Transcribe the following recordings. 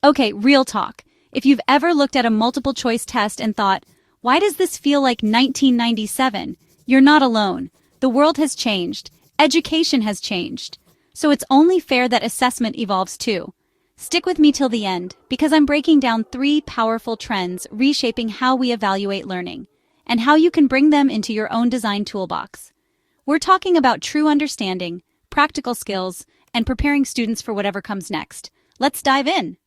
Okay, real talk. If you've ever looked at a multiple choice test and thought, why does this feel like 1997? You're not alone. The world has changed. Education has changed. So it's only fair that assessment evolves too. Stick with me till the end, because I'm breaking down 3 powerful trends reshaping how we evaluate learning, and how you can bring them into your own design toolbox. We're talking about true understanding, practical skills, and preparing students for whatever comes next. Let's dive in.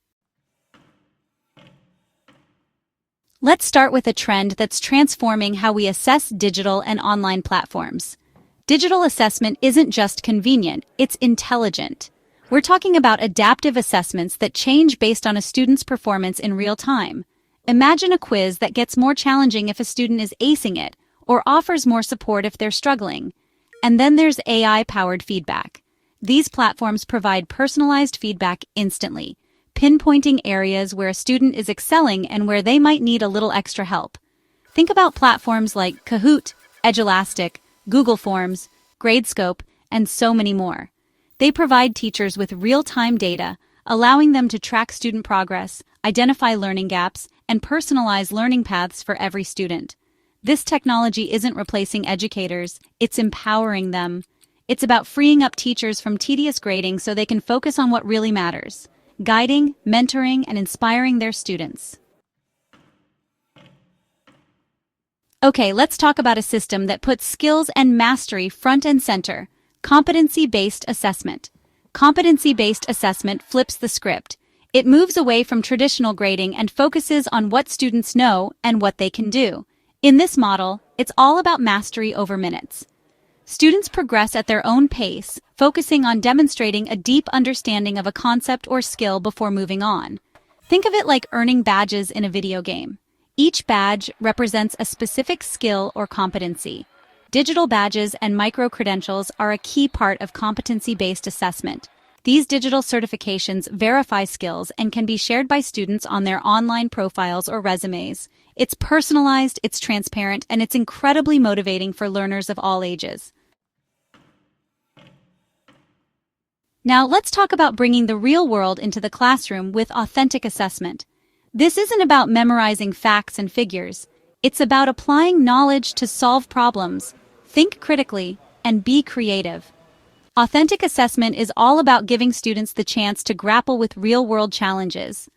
Let's start with a trend that's transforming how we assess digital and online platforms. Digital assessment isn't just convenient, it's intelligent. We're talking about adaptive assessments that change based on a student's performance in real time. Imagine a quiz that gets more challenging if a student is acing it, or offers more support if they're struggling. And then there's AI-powered feedback. These platforms provide personalized feedback instantly, pinpointing areas where a student is excelling and where they might need a little extra help. Think about platforms like Kahoot, Edulastic, Google Forms, Gradescope, and so many more. They provide teachers with real-time data, allowing them to track student progress, identify learning gaps, and personalize learning paths for every student. This technology isn't replacing educators, it's empowering them. It's about freeing up teachers from tedious grading so they can focus on what really matters: guiding, mentoring, and inspiring their students. Okay, let's talk about a system that puts skills and mastery front and center: competency-based assessment. Competency-based assessment flips the script. It moves away from traditional grading and focuses on what students know and what they can do. In this model, it's all about mastery over minutes. Students progress at their own pace, focusing on demonstrating a deep understanding of a concept or skill before moving on. Think of it like earning badges in a video game. Each badge represents a specific skill or competency. Digital badges and micro-credentials are a key part of competency-based assessment. These digital certifications verify skills and can be shared by students on their online profiles or resumes. It's personalized, it's transparent, and it's incredibly motivating for learners of all ages. Now, let's talk about bringing the real world into the classroom with authentic assessment. This isn't about memorizing facts and figures. It's about applying knowledge to solve problems, think critically, and be creative. Authentic assessment is all about giving students the chance to grapple with real-world challenges.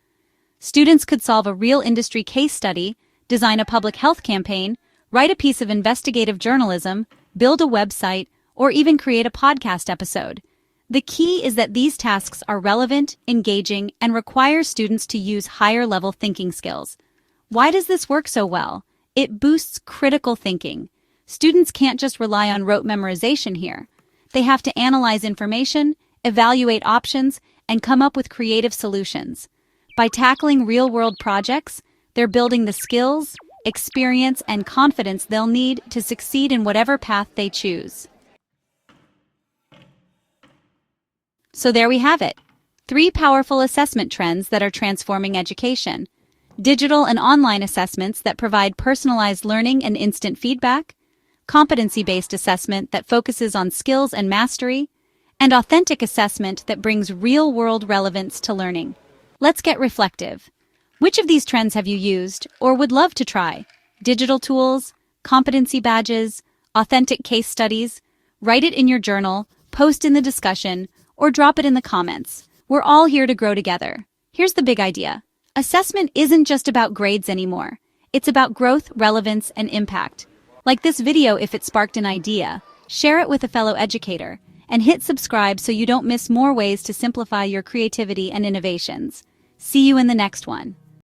Students could solve a real industry case study, design a public health campaign, write a piece of investigative journalism, build a website, or even create a podcast episode. The key is that these tasks are relevant, engaging, and require students to use higher-level thinking skills. Why does this work so well? It boosts critical thinking. Students can't just rely on rote memorization here. They have to analyze information, evaluate options, and come up with creative solutions. By tackling real-world projects, they're building the skills, experience, and confidence they'll need to succeed in whatever path they choose. So there we have it. 3 powerful assessment trends that are transforming education. Digital and online assessments that provide personalized learning and instant feedback. Competency-based assessment that focuses on skills and mastery. And authentic assessment that brings real-world relevance to learning. Let's get reflective. Which of these trends have you used or would love to try? Digital tools, competency badges, authentic case studies? Write it in your journal, post in the discussion, or drop it in the comments. We're all here to grow together. Here's the big idea. Assessment isn't just about grades anymore. It's about growth, relevance, and impact. Like this video if it sparked an idea, share it with a fellow educator, and hit subscribe so you don't miss more ways to simplify your creativity and innovations. See you in the next one.